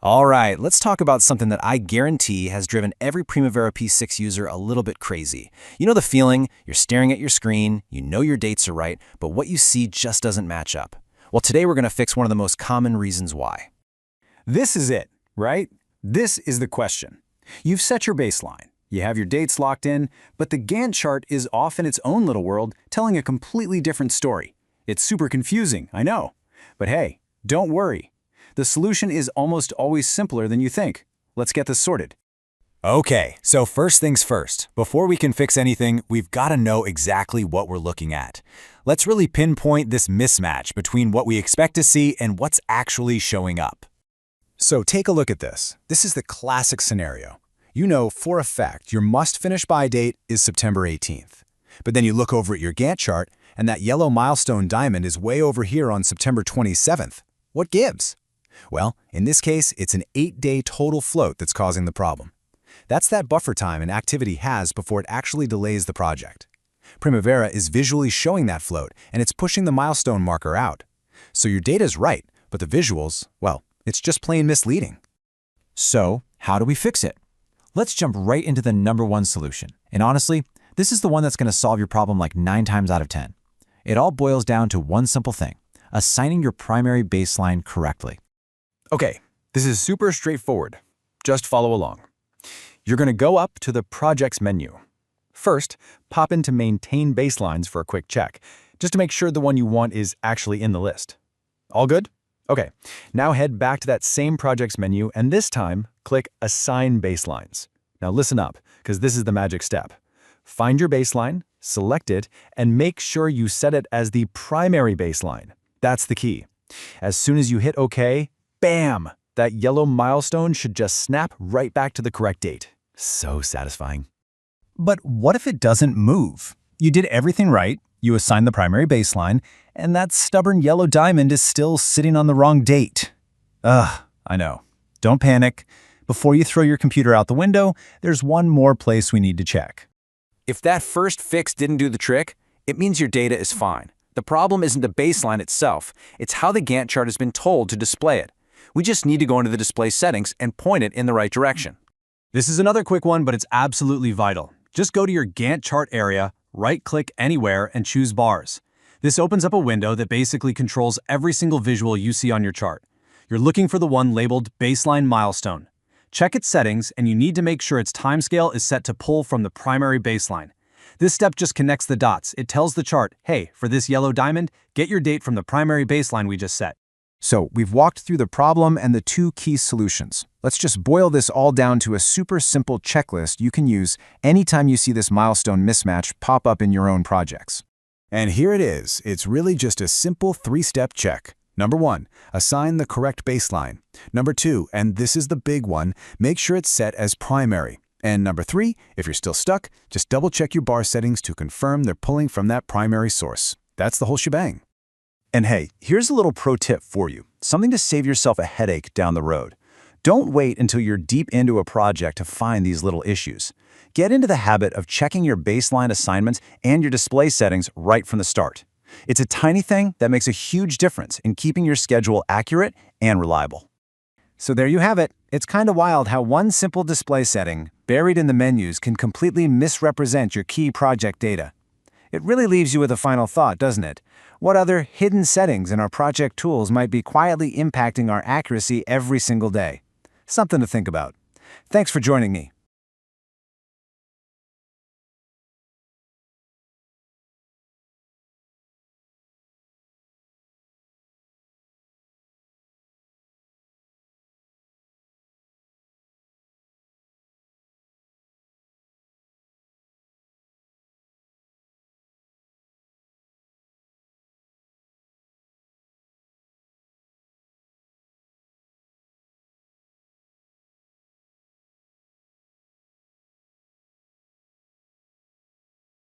All right, let's talk about something that I guarantee has driven every Primavera P6 user a little bit crazy. You know the feeling, you're staring at your screen, you know your dates are right, but what you see just doesn't match up. Well, today we're going to fix one of the most common reasons why. This is it, right? This is the question. You've set your baseline. You have your dates locked in, but the Gantt chart is off in its own little world, telling a completely different story. It's super confusing, I know. But hey, don't worry. The solution is almost always simpler than you think. Let's get this sorted. Okay, so first things first. Before we can fix anything, we've got to know exactly what we're looking at. Let's really pinpoint this mismatch between what we expect to see and what's actually showing up. So take a look at this. This is the classic scenario. You know for a fact your must-finish-by date is September 18th. But then you look over at your Gantt chart, and that yellow milestone diamond is way over here on September 27th. What gives? Well, in this case, it's an 8-day total float that's causing the problem. That's that buffer time an activity has before it actually delays the project. Primavera is visually showing that float, and it's pushing the milestone marker out. So your data's right, but the visuals, well, it's just plain misleading. So, how do we fix it? Let's jump right into the number one solution. And honestly, this is the one that's going to solve your problem like 9 times out of 10. It all boils down to one simple thing: assigning your primary baseline correctly. Okay, this is super straightforward. Just follow along. You're going to go up to the Projects menu. First, pop into Maintain Baselines for a quick check, just to make sure the one you want is actually in the list. All good? Okay, now head back to that same Projects menu, and this time, click Assign Baselines. Now listen up, because this is the magic step. Find your baseline, select it, and make sure you set it as the primary baseline. That's the key. As soon as you hit OK, bam! That yellow milestone should just snap right back to the correct date. So satisfying. But what if it doesn't move? You did everything right, you assigned the primary baseline, and that stubborn yellow diamond is still sitting on the wrong date. I know. Don't panic. Before you throw your computer out the window, there's one more place we need to check. If that first fix didn't do the trick, it means your data is fine. The problem isn't the baseline itself, it's how the Gantt chart has been told to display it. We just need to go into the display settings and point it in the right direction. This is another quick one, but it's absolutely vital. Just go to your Gantt chart area, right-click anywhere, and choose Bars. This opens up a window that basically controls every single visual you see on your chart. You're looking for the one labeled Baseline Milestone. Check its settings, and you need to make sure its timescale is set to pull from the primary baseline. This step just connects the dots. It tells the chart, hey, for this yellow diamond, get your date from the primary baseline we just set. So we've walked through the problem and the 2 key solutions. Let's just boil this all down to a super simple checklist you can use anytime you see this milestone mismatch pop up in your own projects. And here it is. It's really just a simple 3-step check. Number 1, assign the correct baseline. Number 2, and this is the big one, make sure it's set as primary. And number 3, if you're still stuck, just double-check your bar settings to confirm they're pulling from that primary source. That's the whole shebang. And hey, here's a little pro tip for you, something to save yourself a headache down the road. Don't wait until you're deep into a project to find these little issues. Get into the habit of checking your baseline assignments and your display settings right from the start. It's a tiny thing that makes a huge difference in keeping your schedule accurate and reliable. So there you have it. It's kind of wild how one simple display setting, buried in the menus, can completely misrepresent your key project data. It really leaves you with a final thought, doesn't it? What other hidden settings in our project tools might be quietly impacting our accuracy every single day? Something to think about. Thanks for joining me.